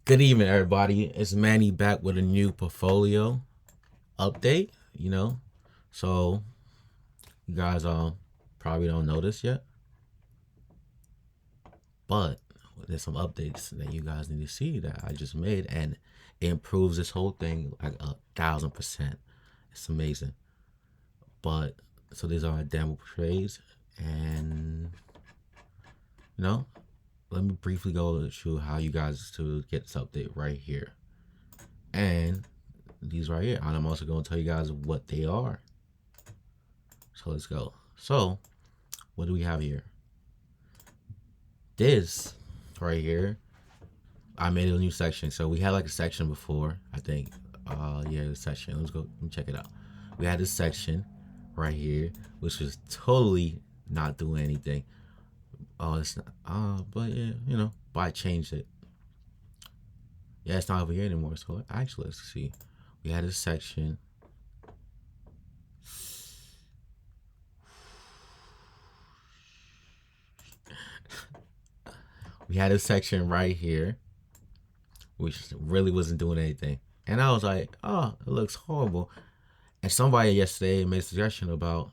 Good evening, everybody. It's Manny back with a new portfolio update. So you guys probably don't know this yet, but there's some updates that you guys need to see that I just made, and it improves this whole thing like 1,000%. It's amazing. But so these are our demo trades, and you know, let me briefly go through how you guys to get this update right here, and these right here. And I'm also going to tell you guys what they are. So let's go. So what do we have here? This right here, I made a new section. So we had like a section before, I think. Yeah, the section. Let's go. Let me check it out. We had this section right here, which was totally not doing anything. Oh, it's not. But yeah, but I changed it. Yeah, it's not over here anymore. So actually, let's see. We had this section. We had a section right here, which really wasn't doing anything. And I was like, oh, it looks horrible. And somebody yesterday made a suggestion about,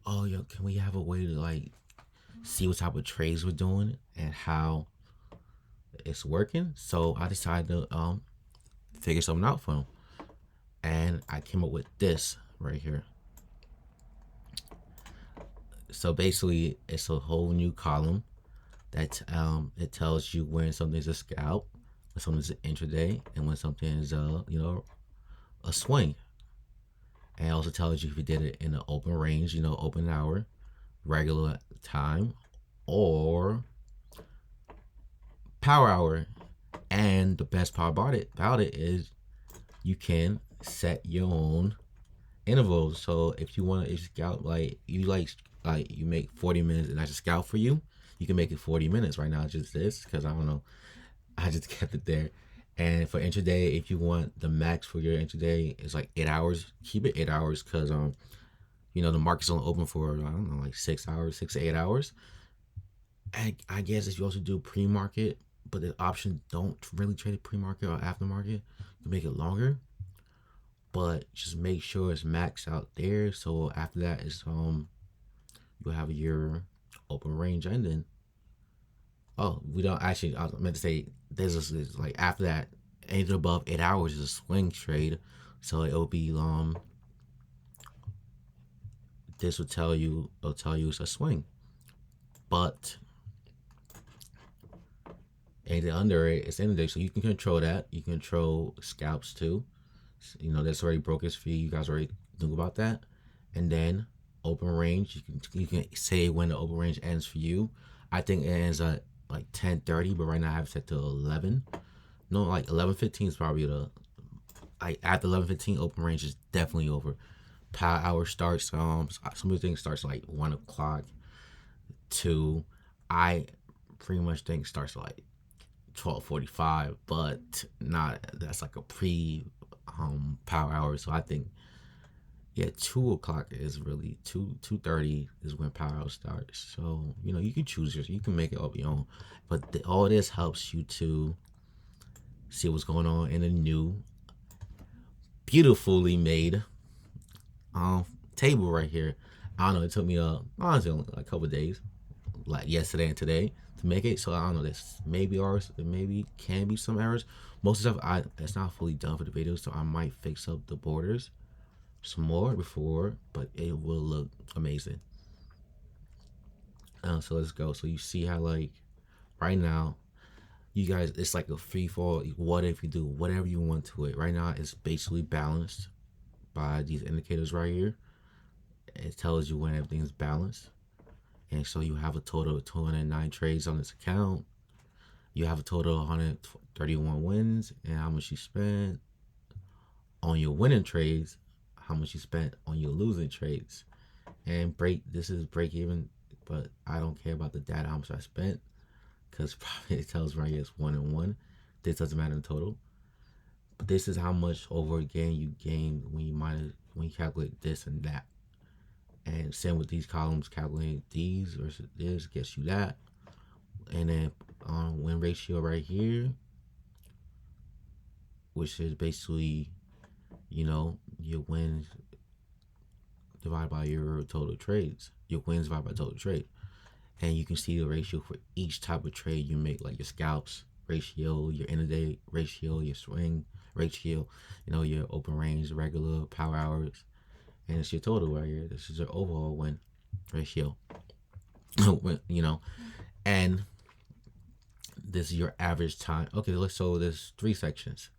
oh, yo, can we have a way to like see what type of trades we're doing and how it's working? So I decided to figure something out for them. And I came up with this right here. So basically, it's a whole new column that it tells you when something's a scalp, when something's an intraday, and when something is a swing. And it also tells you if you did it in an open range, open hour, regular time, or power hour. And the best part about it is you can set your own intervals. So if you want to scout like you make 40 minutes and I just scout for you, you can make it 40 minutes. Right now it's just this because I don't know. I just kept it there. And for intraday, if you want the max for your intraday, it's like 8 hours. Keep it 8 hours because the market's only open for I don't know like 6 hours, 6 to 8 hours. And I guess if you also do pre-market, but the option don't really trade it pre-market or aftermarket, you can make it longer. But just make sure it's maxed out there. So after that is you'll have your open range ending. Oh, we don't actually. I meant to say this like after that, anything above 8 hours is a swing trade. So it'll be this will tell you it's a swing, but anything under it, it's in there. So you can control that. You can control scalps too. That's already broker's fee. You guys already knew about that. And then open range, you can say when the open range ends for you. I think it ends at like 10:30, but right now I have it set to 11. No, like 11:15 is probably the like after 11:15 open range is definitely over. Power hour starts some of the things starts like 1 o'clock. 2, I pretty much think starts like 12:45, but not that's like a pre power hour. So I think 2 o'clock is really 2:30 is when power hour starts. So you can choose you can make it up your own, but all this helps you to see what's going on in a new, beautifully made table right here. I don't know. It took me honestly only like a couple of days, like yesterday and today, to make it. So I don't know. There's maybe errors. There maybe can be some errors. Most of the stuff it's not fully done for the video, so I might fix up the borders some more before, but it will look amazing. So let's go. So you see how like right now, you guys, it's like a free fall. What if you do whatever you want to it? Right now, it's basically balanced by these indicators right here. It tells you when everything's balanced. And so you have a total of 209 trades on this account. You have a total of 131 wins, and how much you spent on your winning trades, how much you spent on your losing trades. And this is break even, but I don't care about the data how much I spent because probably it tells right here it's 1 and 1. This doesn't matter in total. But this is how much over again you gain when you calculate this and that. And same with these columns, calculate these versus this gets you that. And then win ratio right here. which is basically, your wins divided by your total trades. Your wins divided by total trade. And you can see the ratio for each type of trade you make, like your scalps ratio, your intraday ratio, your swing ratio, your open range, regular, power hours, and it's your total right here. This is your overall win ratio. And this is your average time. Okay, so there's 3 sections.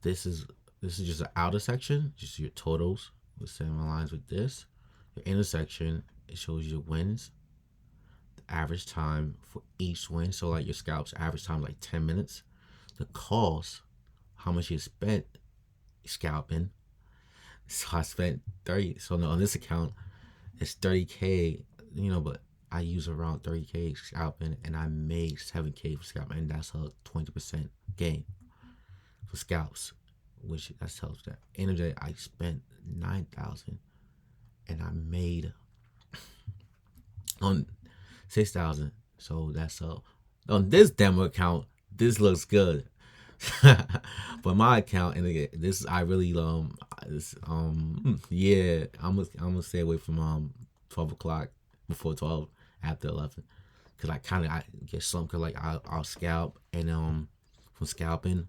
This is just an outer section, just your totals with same lines with this. Your inner section, it shows your wins, the average time for each win. So like your scalps average time like 10 minutes. The cost, how much you spent scalping. So I spent 30. So no, on this account, it's 30K, but I use around 30K scalping and I made 7K for scalping, and that's a 20% gain for scalps, which that tells that. End of the day, I spent 9,000 and I made on 6,000. So that's on this demo account. This looks good. But my account, and again, this I really yeah, I'm gonna stay away from 12 o'clock, before 12, after 11, because I get slumped, because like I'll scalp, and from scalping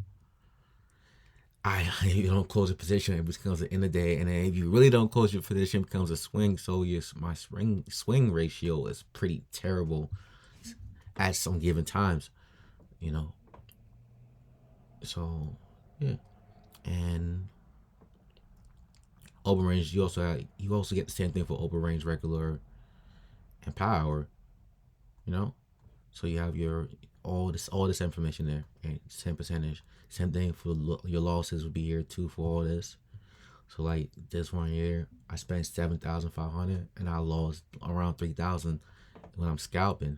you don't close a position, it becomes an end of day, and then if you really don't close your position, it becomes a swing. So my swing ratio is pretty terrible at some given times, you know. So yeah, and open range, you also get the same thing for open range, regular, and power, you know. So you have your all this information there, and 10%. Same thing for your losses would be here too for all this. So like this one here, I spent 7,500 and I lost around 3,000 when I'm scalping.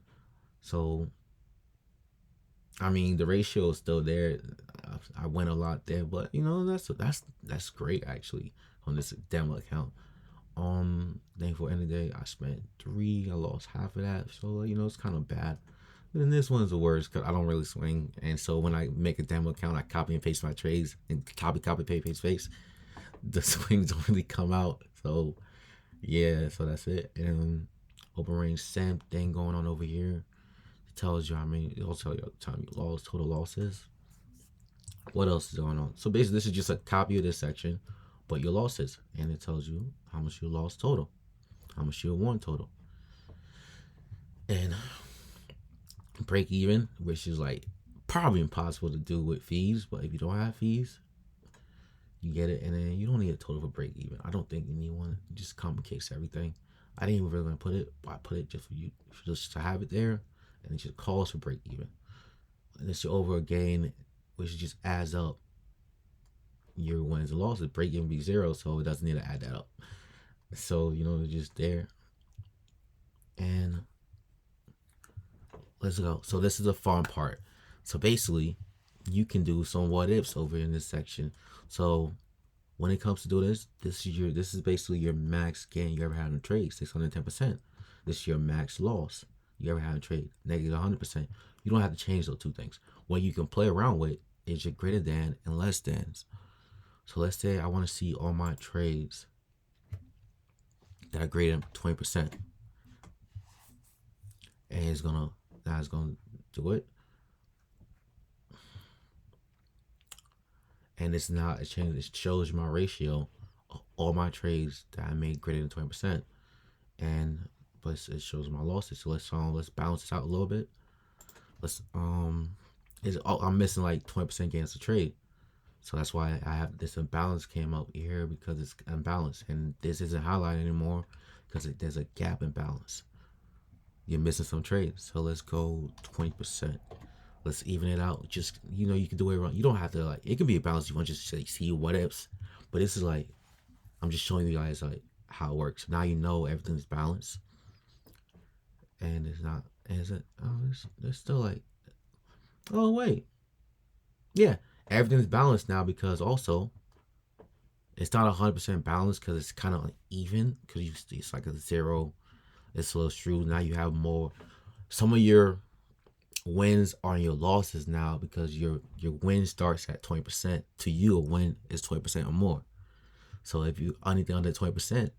So I mean the ratio is still there. I went a lot there, but that's great actually on this demo account. Then for end of the day, I spent 3. I lost half of that, so it's kind of bad. But then this one's the worst because I don't really swing, and so when I make a demo account, I copy and paste my trades and copy paste. The swings don't really come out. So yeah, so that's it. And open range, same thing going on over here. It tells you, it'll tell you the time you lost, total losses. What else is going on? So basically, this is just a copy of this section, but your losses, and it tells you how much you lost total, how much you won total, and break even, which is like probably impossible to do with fees. But if you don't have fees, you get it, and then you don't need a total for break even. I don't think you need one. It just complicates everything. I didn't even really want to put it, but I put it just for you, just to have it there, and it just calls for break even. And it's your overall gain, which just adds up your wins and losses. Break even be 0, so it doesn't need to add that up. So it's just there. And let's go. So this is the fun part. So basically, you can do some what ifs over in this section. So when it comes to do this is basically your max gain you ever had in a trade, 610%. This is your max loss you ever had in a trade, negative 100%. You don't have to change those 2 things. What you can play around with is your greater than and less than's. So let's say I want to see all my trades that are greater than 20%, and that's gonna do it. And it's not a change. It shows my ratio of all my trades that I made greater than 20%, but it shows my losses. So let's balance this out a little bit. I'm missing like 20% gains to trade, so that's why I have this imbalance came up here, because it's unbalanced, and this isn't highlighted anymore because there's a gap imbalance. You're missing some trades, so let's go 20%. Let's even it out. Just you can do it wrong. You don't have to it can be a balance. You want to just see what ifs, but this is like I'm just showing you guys like how it works. Now everything's balanced, and it's not. Is it? Oh, there's still like. Oh wait, yeah, everything's balanced now, because also it's not 100% balanced because it's kind of uneven, because it's like a 0. It's a little true. Now you have more. Some of your wins are your losses now because your win starts at 20%. To you, a win is 20% or more. So if you anything under 20%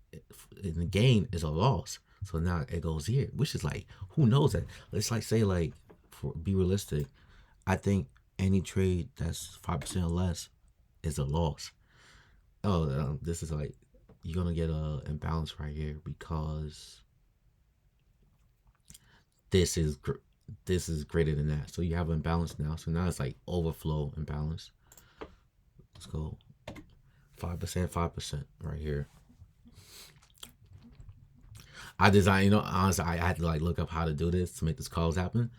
in the game is a loss. So now it goes here, which is like who knows that? Let's like say like for be realistic. I think any trade that's 5% or less is a loss. Oh, this is like you're gonna get a imbalance right here because this is this is greater than that. So you have an imbalance now. So now it's like overflow imbalance. Let's go 5% right here. I designed, honestly, I had to like look up how to do this to make this calls happen.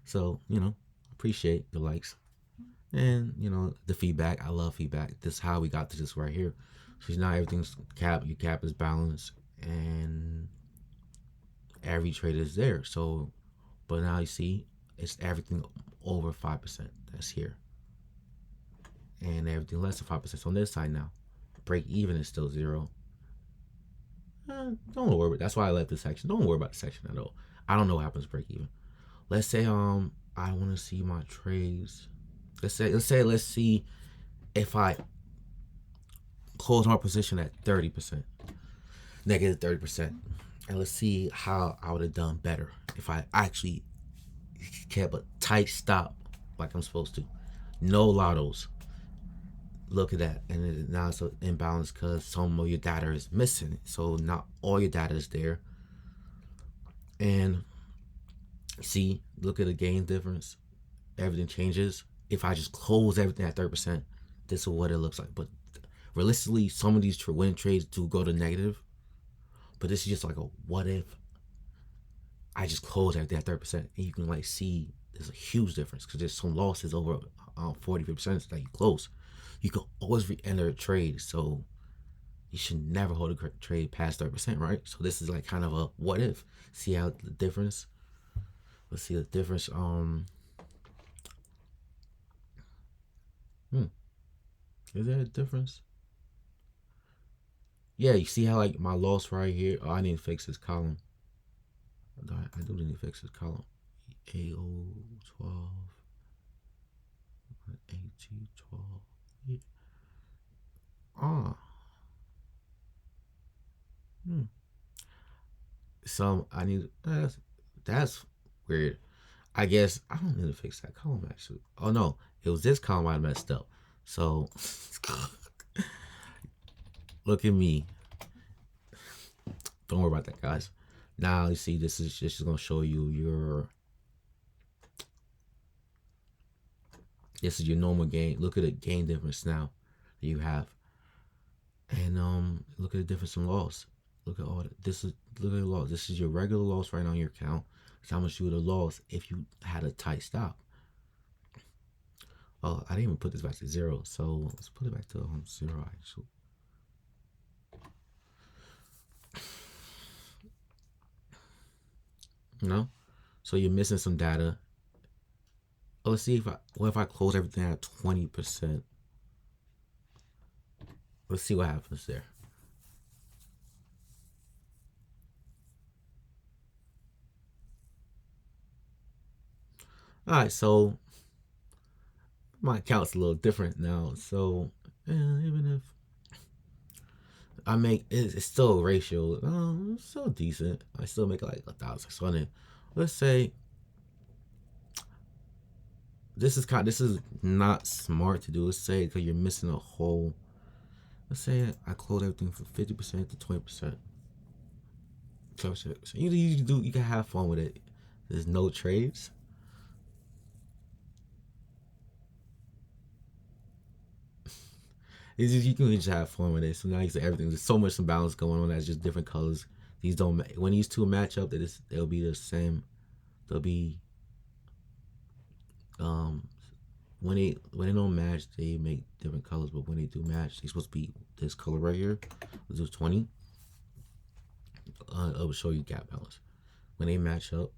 So, appreciate the likes and, the feedback. I love feedback. This is how we got to this right here. So now everything's cap, your cap is balanced and every trade is there. So, but now you see it's everything over 5%. That's here. And everything less than 5%. So on this side now, break even is still zero. Don't worry. That's why I left this section. Don't worry about the section at all. I don't know what happens break even. Let's say I want to see my trades. Let's see if I close my position at 30%, negative 30%, and let's see how I would have done better if I actually kept a tight stop like I'm supposed to. No lottos. Look at that, and now it's an imbalance because some of your data is missing. So not all your data is there, and see, look at the gain difference. Everything changes. If I just close everything at 30%, this is what it looks like. But realistically, some of these win trades do go to negative. But this is just like a what if I just close everything at 30%, and you can like see there's a huge difference because there's some losses over 40% that you close. You can always re-enter a trade, so you should never hold a trade past 30%, right? So this is like kind of a what if. See how the difference. Let's see the difference. Is there a difference? Yeah, you see how like my loss right here. Oh, I need to fix this column. I do need to fix this column. AO 12, AT 12. Yeah. Ah, hmm. So I need that's weird. I guess I don't need to fix that column actually. Oh no, it was this column I messed up. So look at me. Don't worry about that, guys. Now you see this is just gonna show you your this is your normal gain. Look at the gain difference now that you have. And look at the difference in loss. Look at all that. This is look at the loss. This is your regular loss right on your account. It's how much you would have lost if you had a tight stop. Oh, I didn't even put this back to zero. So let's put it back to zero actually. No? So you're missing some data. Oh, let's see if what if I close everything at 20%? Let's see what happens there. All right, so my account's a little different now. So even if I make it's still a ratio, it's still decent. I still make like 1,600. Let's say this is not smart to do. Let's say because you're missing a whole. Let's say I close everything from 50% to 20%. So you can have fun with it. There's no trades. It's just, you can just have fun with it. So now you see everything. There's so much imbalance going on. That's just different colors. These don't when these two match up, they'll be the same. They'll be um when they don't match, they make different colors. But when they do match, they're supposed to be this color right here. Let's do 20. It will show you gap balance. When they match up,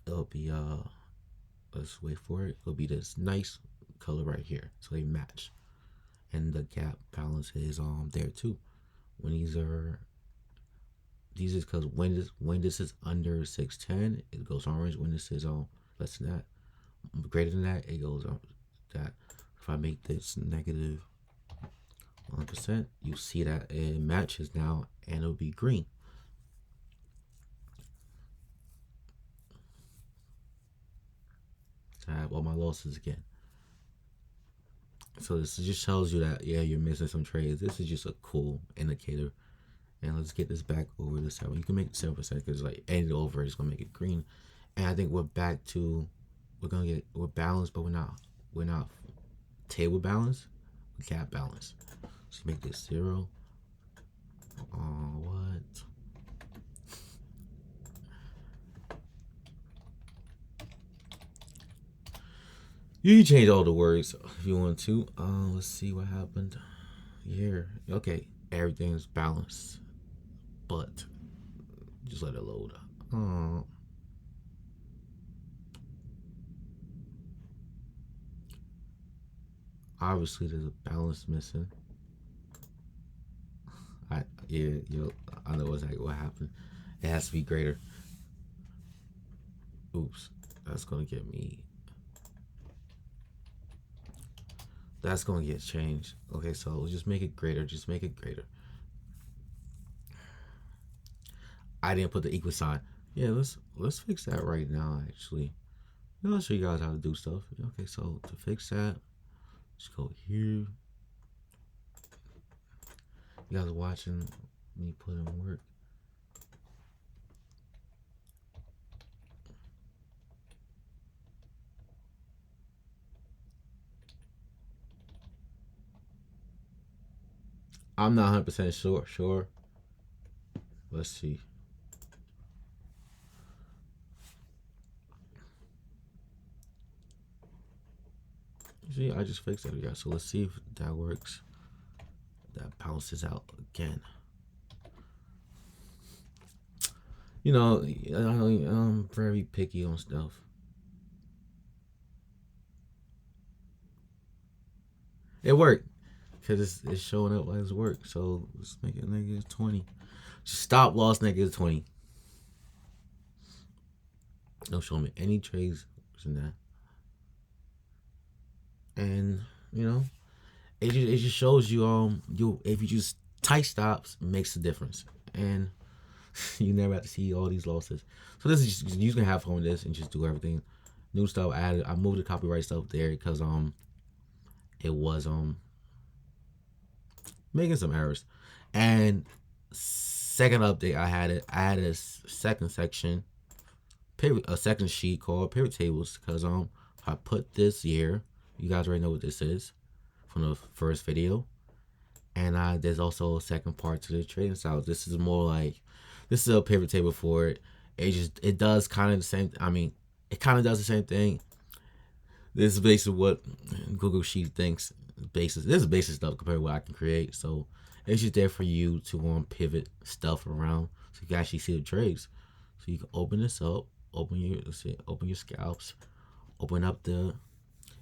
it'll be let's wait for it. It'll be this nice color right here. So they match, and the gap balance is there too. When these is because when this is under 610, it goes orange. When this is less than that. Greater than that, it goes up. That if I make this negative 1%, you see that it matches now, and it'll be green. So I have all my losses again. So this just tells you that, yeah, you're missing some trades. This is just a cool indicator. And let's get this back over the 7. You can make it 7% because like any over is gonna make it green. And I think we're back to we're balanced, but we're not table balance. We gap balance. So make this 0. What? You can change all the words if you want to. Let's see what happened here. Okay, everything's balanced, but just let it load. Obviously, there's a balance missing. I know exactly what happened. It has to be greater. Oops, that's gonna get me. That's gonna get changed. Okay, so just make it greater. Just make it greater. I didn't put the equal sign. Yeah, let's fix that right now. Actually, I'll show you guys how to do stuff. Okay, so to fix that, just go here. You guys are watching me put in work. I'm not 100% sure. Let's see. See, I just fixed that. Yeah, so let's see if that works. That bounces out again. You know, I'm very picky on stuff. It worked because it's showing up as work. So let's make it negative 20. Just stop loss negative 20. Don't show me any trades in that. And it just shows you if you just tight stops, it makes a difference. And you never have to see all these losses. So this is just, you can have fun with this and just do everything. New stuff added. I moved the copyright stuff there because it was making some errors. And second update, I had a second section, a second sheet called pivot tables because I put this here. You guys already know what this is from the first video. And there's also a second part to the trading styles. This is more like, this is a pivot table for it. It does kind of the same. I mean, it kind of does the same thing. This is basically what Google Sheet thinks. This is basic stuff compared to what I can create. So it's just there for you to pivot stuff around so you can actually see the trades. So you can open this up, open your scalps, open up the.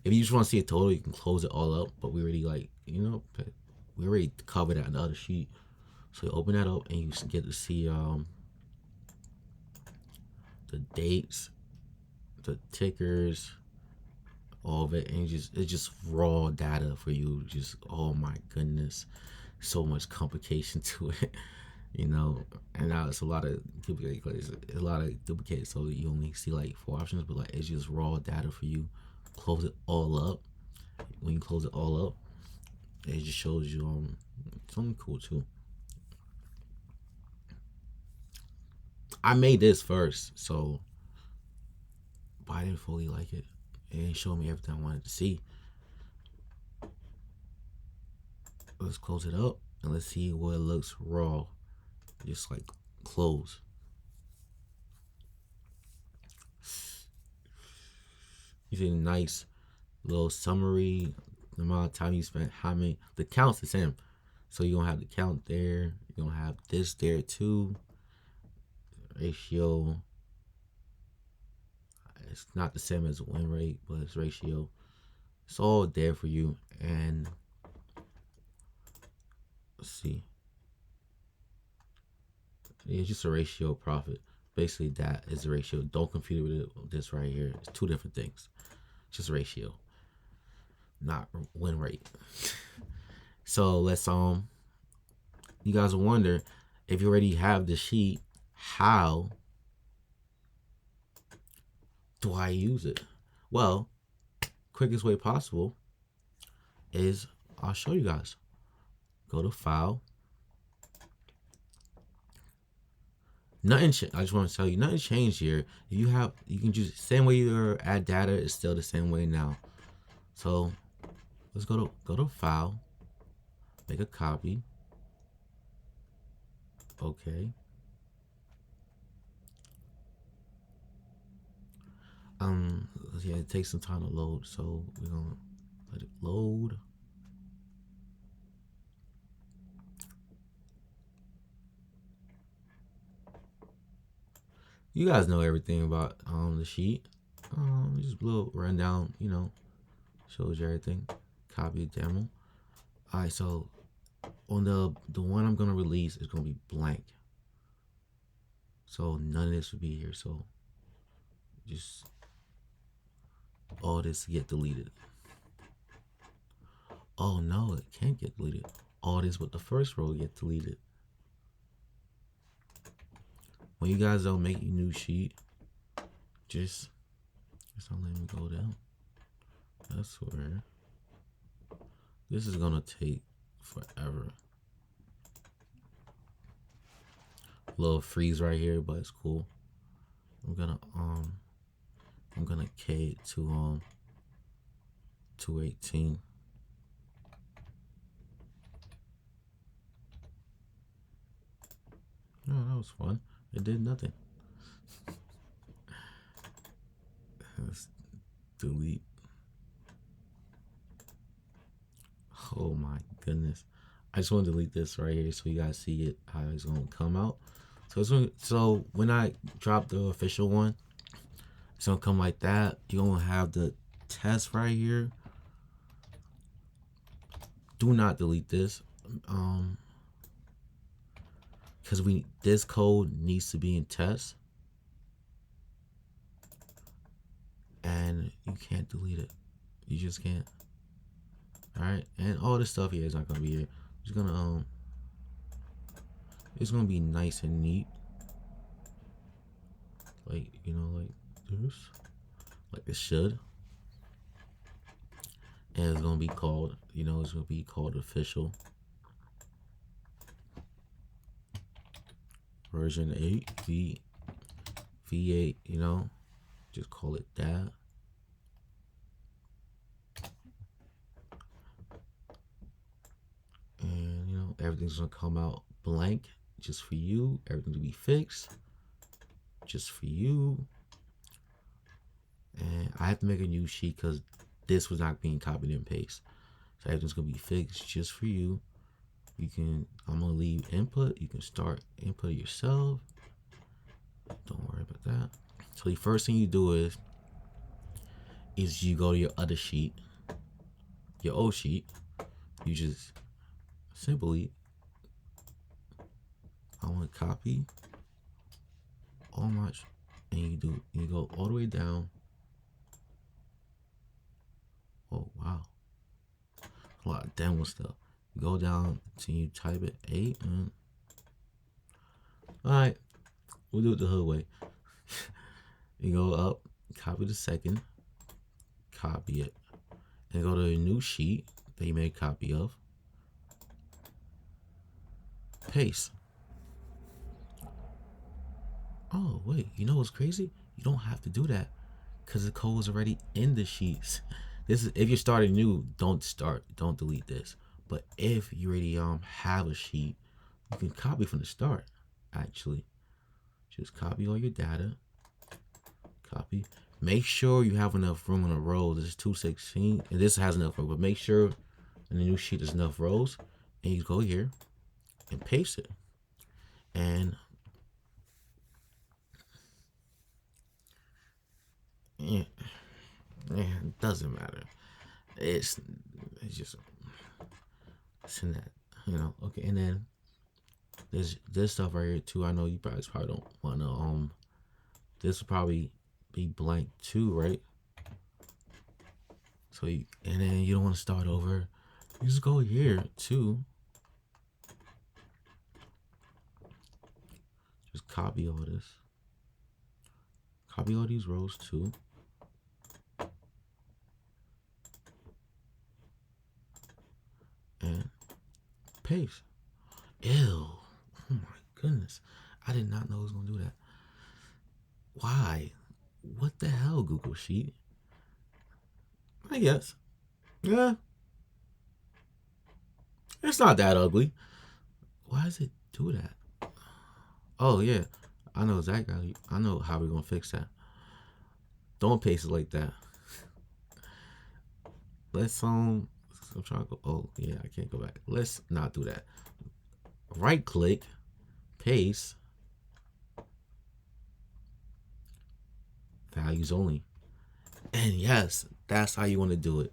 If you just want to see a total, you can close it all up. But we already we already covered that in the other sheet. So you open that up and you get to see the dates, the tickers, all of it, and it's just raw data for you. Just, oh my goodness, so much complication to it, And now it's a lot of duplicate. So you only see like 4 options, but like it's just raw data for you. Close it all up. When you close it all up, it just shows you something cool too. I made this first, but I didn't fully like it. It didn't show me everything I wanted to see. Let's close it up and let's see what it looks raw. Just like close. You see a nice little summary, the amount of time you spent, how many, the count's the same. So you're gonna have the count there, you're gonna have this there too. Ratio. It's not the same as win rate, but it's ratio. It's all there for you. And let's see. It's just a ratio of profit. basically that is the ratio. Don't confuse it with this right here. It's two different things. It's just ratio, not win rate. So let's you guys will wonder if you already have the sheet, how do I use it? Well, quickest way possible is I'll show you guys. Go to File. Nothing. I just want to tell you, nothing changed here. You can just same way you add data is still the same way now. So let's go to File, make a copy. Okay. Yeah, it takes some time to load, so we're gonna let it load. You guys know everything about the sheet. Just a little rundown, shows you everything. Copy demo. Alright, so on the one I'm gonna release is gonna be blank. So none of this will be here. So just all this get deleted. Oh no, it can't get deleted. All this with the first row get deleted. When you guys don't make your new sheet, just don't let me go down. I swear. This is gonna take forever. Little freeze right here, but it's cool. I'm gonna K it to 218. Oh, that was fun. It did nothing. Let's delete. Oh my goodness. I just want to delete this right here so you guys see it, how it's going to come out. So when I drop the official one, it's going to come like that. You're going to have the test right here. Do not delete this. Because this code needs to be in test. And you can't delete it. You just can't. Alright, and all this stuff here is not gonna be here. It's gonna it's gonna be nice and neat. Like, like this. Like it should. And it's gonna be called, it's gonna be called official. Version 8, V8, just call it that. And, everything's gonna come out blank just for you. Everything to be fixed just for you. And I have to make a new sheet because this was not being copied and pasted. So everything's gonna be fixed just for you. I'm gonna leave input. You can start input yourself. Don't worry about that. So the first thing you do is you go to your other sheet, your old sheet. You just simply, I want to copy all my, and you go all the way down. Oh wow, a lot of demo stuff. You go down till you type it 8. All right, we'll do it the hood way. You go up, copy the second, copy it, and go to a new sheet that you made a copy of. Paste. Oh wait, you know what's crazy? You don't have to do that because the code is already in the sheets. This is if you're starting new, don't delete this. But if you already have a sheet, you can copy from the start. Actually, just copy all your data. Copy. Make sure you have enough room on the rows. This is 216, and this has enough room. But make sure in the new sheet there's enough rows, and you go here and paste it. And it doesn't matter. It's just in that, Okay, and then there's this stuff right here too. I know you probably don't want to This will probably be blank too, right? So you, and then you don't want to start over. You just go here too. Just copy all this. Copy all these rows too. And paste. Ew. Oh my goodness. I did not know it was going to do that. Why? What the hell, Google Sheet? I guess. Yeah. It's not that ugly. Why does it do that? Oh, yeah. I know exactly. I know how we're going to fix that. Don't paste it like that. Let's, I'm trying to go. Oh, yeah, I can't go back. Let's not do that. Right click, paste, values only. And yes, that's how you want to do it.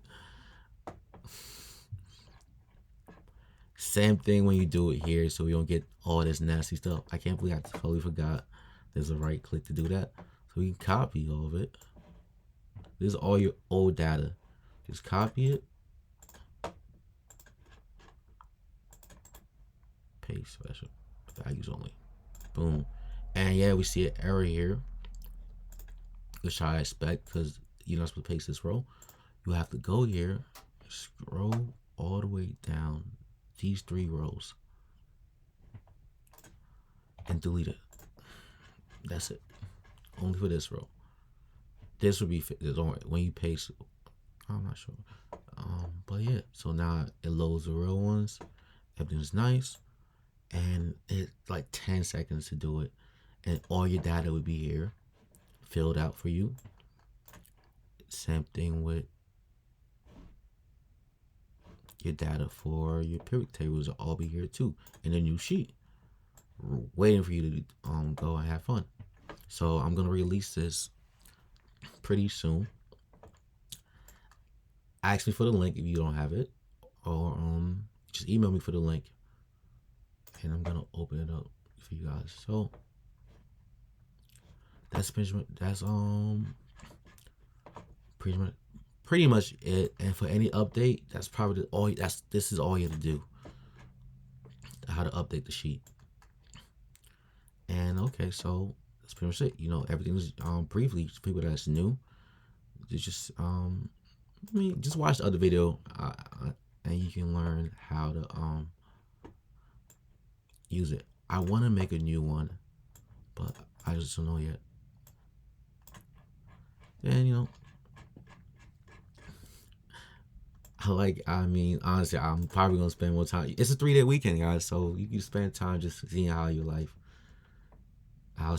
Same thing when you do it here, so we don't get all this nasty stuff. I can't believe I totally forgot there's a right click to do that. So we can copy all of it. This is all your old data. Just copy it. Paste special. Values only. Boom. And yeah, we see an error here, which I expect because you're not supposed to paste this row. You have to go here, scroll all the way down these 3 rows, and delete it. That's it. Only for this row. This would be don't worry, when you paste. I'm not sure. But yeah. So now it loads the real ones. Everything's nice, and it's like 10 seconds to do it, and all your data would be here, filled out for you. Same thing with your data for your pivot tables will all be here too in a new sheet, waiting for you to go and have fun. So I'm gonna release this pretty soon. Ask me for the link if you don't have it, or just email me for the link, and I'm gonna open it up for you guys. So that's pretty much it. And for any update, that's probably all. This is all you have to do. How to update the sheet. And okay, so that's pretty much it. You know, everything's briefly for people that's new. Just just watch the other video, and you can learn how to use it. I want to make a new one, but I just don't know yet. And you know, honestly, I'm probably gonna spend more time. It's a 3-day weekend, guys, so you can spend time just seeing how it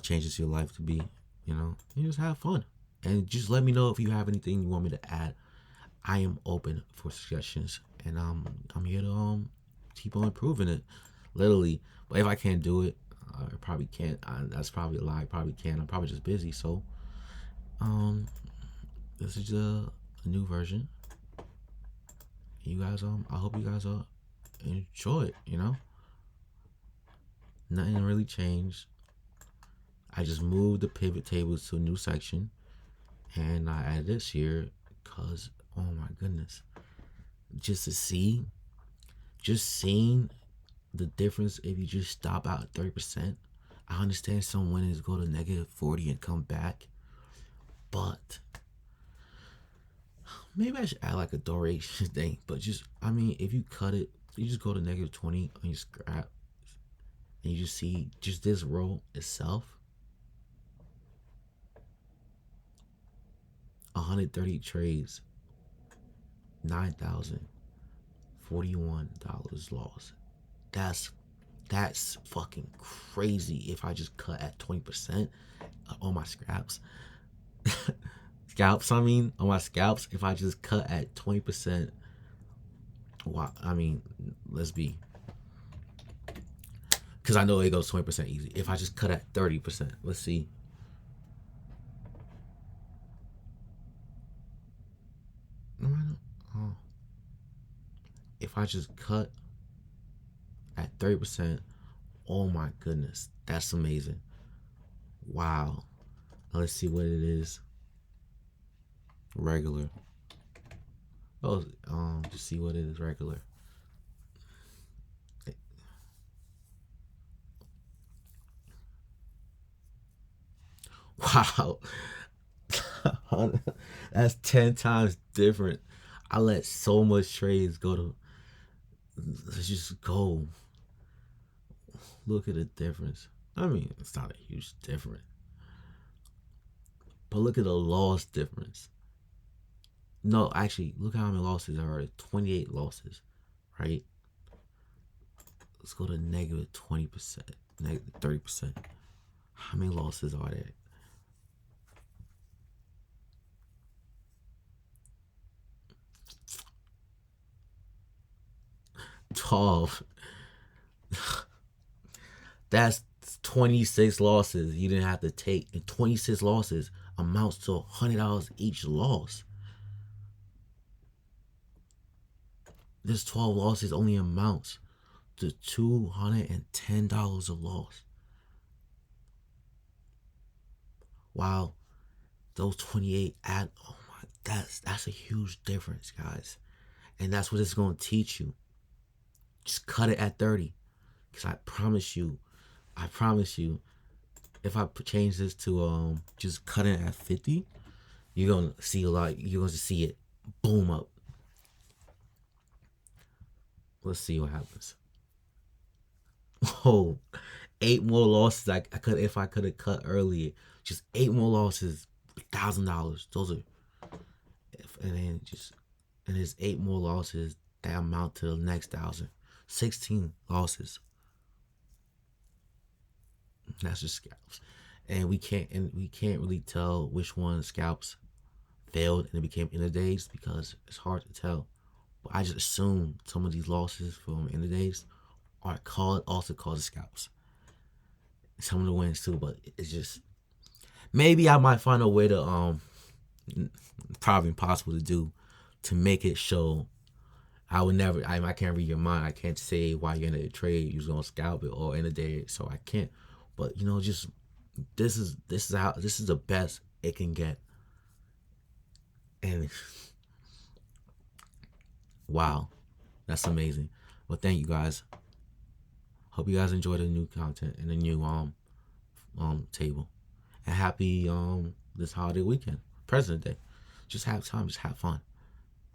changes your life to be. You know, you just have fun, and just let me know if you have anything you want me to add. I am open for suggestions, and I'm here to keep on improving it, literally. But if I can't do it, I probably can't. That's probably a lie. I probably can't. I'm probably just busy. So this is a new version. You guys I hope you guys enjoy it. You know, nothing really changed. I just moved the pivot tables to a new section, and I added this here because oh my goodness, just seeing the difference if you just stop out at 30%. I understand some winners go to -40 and come back, but maybe I should add like a duration thing. But just, if you cut it, you just go to -20 on your scrap, and you just see just this row itself, 130 trades, $9,041 lost. That's fucking crazy. If I just cut at 20% on my scraps, on my scalps, if I just cut at 20%, wow, let's be, because I know it goes 20% easy. If I just cut at 30%, let's see. If I just cut at 30%, oh my goodness, that's amazing. Wow. Let's see what it is. Regular. Oh, just see what it is. Regular. Wow. That's 10 times different. I let so much trades go to. Let's just go. Look at the difference. I mean, it's not a huge difference, but look at the loss difference. No, actually, look how many losses there are. 28 losses, right? Let's go to negative 20%, negative 30%. How many losses are there? 12. That's 26 losses you didn't have to take. And 26 losses amounts to $100 each loss. This 12 losses only amounts to $210 a loss. Wow, those 28 add, oh my, that's a huge difference, guys. And that's what it's going to teach you. Just cut it at 30. Because I promise you, if I change this to just cut it at 50, you're gonna see a lot. You're gonna see it boom up. Let's see what happens. Oh, 8 more losses. I could, if I could have cut earlier. Just 8 more losses, $1,000. Those are, and then just, and there's 8 more losses that amount to the next 1,000. 16 losses. That's just scalps, and we can't really tell which one scalps failed and it became end of days because it's hard to tell. But I just assume some of these losses from end of days are also caused scalps. Some of the wins too, but it's just maybe I might find a way to probably impossible to do to make it show. I would never. I can't read your mind. I can't say why you're in a trade. You're gonna scalp it or end of day. So I can't. But just this is the best it can get. And wow, that's amazing. Well, thank you guys. Hope you guys enjoy the new content and the new table. And happy this holiday weekend, President Day. Just have time, just have fun.